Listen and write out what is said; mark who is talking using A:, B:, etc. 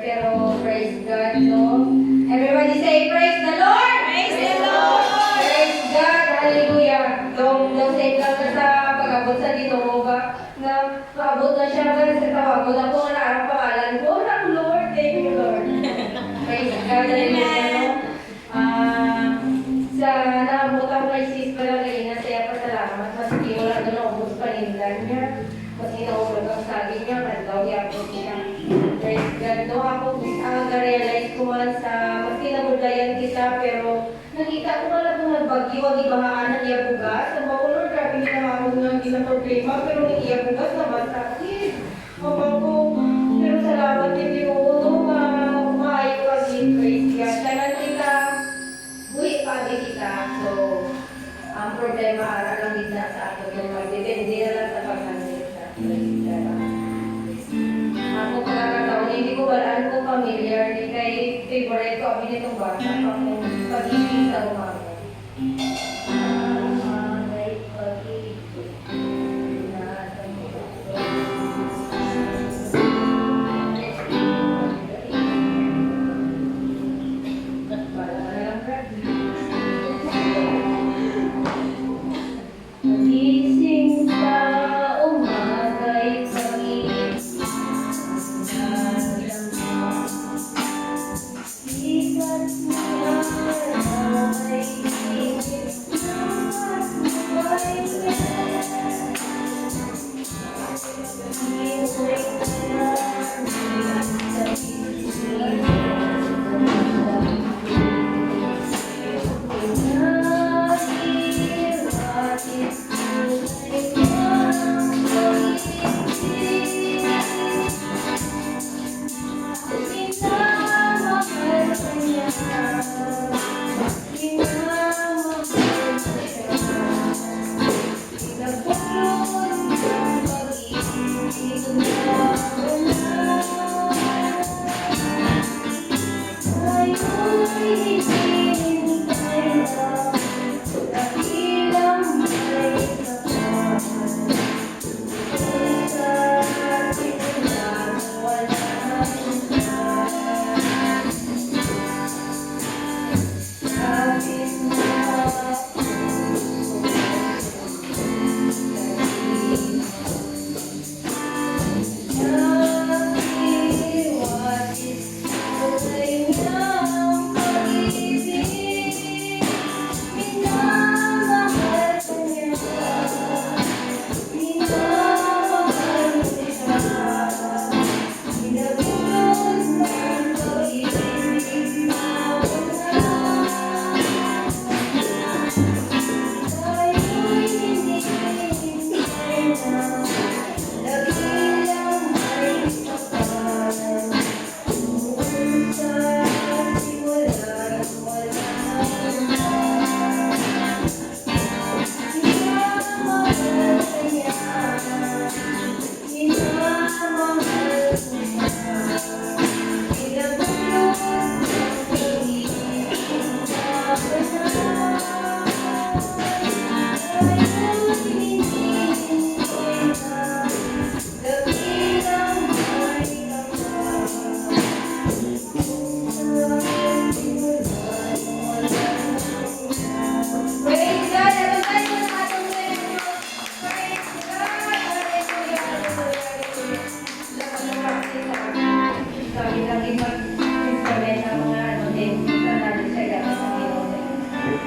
A: Pero praise God, no? Everybody say, praise the Lord!
B: Praise the Lord!
A: Praise God! Hallelujah! Don't say lang na sa pag-abot sa dito mo ba? Na paabot na siya ba sa tawag ko na po na ang pangalan ko. Naku Lord, thank you Lord. Praise God! Hallelujah! No? Sa naabot ang kay sis pa lang kayo na saya pasalamat. Maski wala doon ang ubos panindan niya. Kasi naulog ang sabi niya, kandaw yapot niya. Praise God, no? Ako, na-realize ko man sa, maski nabudlayan kita, pero nakita ko man itong nagbagyo, ang ibahaanan niya bugas. Ang mga Lord, grabe niya naman nga hindi na problema, pero nang iya bugas naman sa akin. Mabang ko, pero salamat din yung ulo, maayo ka din, praise God. Tanan kita, buhi pagi kita. So, ang problema ara lang din na sa ato yung magdepende na lang sa paghandle sa praise God. Ako pagkakataon, hindi ko walaan ko familiar, di kay favorite ko kami nitong bata, akong pag-ibig sa umaga. May pag-ibig na sa mga. Wala na lang, Brad. Magising sa umaga'y pag-ibig.